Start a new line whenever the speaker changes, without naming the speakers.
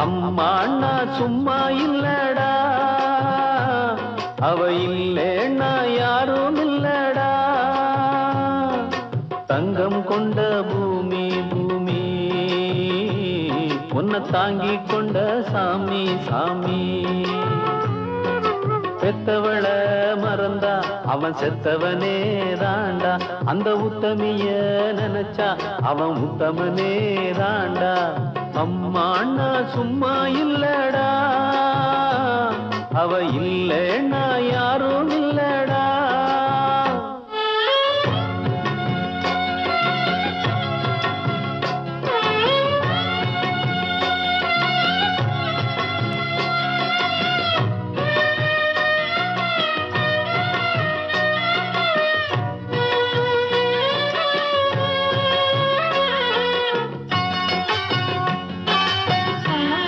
அம்மா அண்ணா சும்மா இல்லடா, அவ இல்லேன்னா யாரும் இல்லடா. தங்கம் கொண்ட பூமி பூமி, உன்னை தாங்கி கொண்ட சாமி சாமி. பெத்தவள மறந்தா அவன் செத்தவனே தாண்டா, அந்த உத்தமிய நினைச்சா அவன் உத்தமனே தாண்டா. அம்மா அண்ணா சும்மா இல்லடா, அவ இல்ல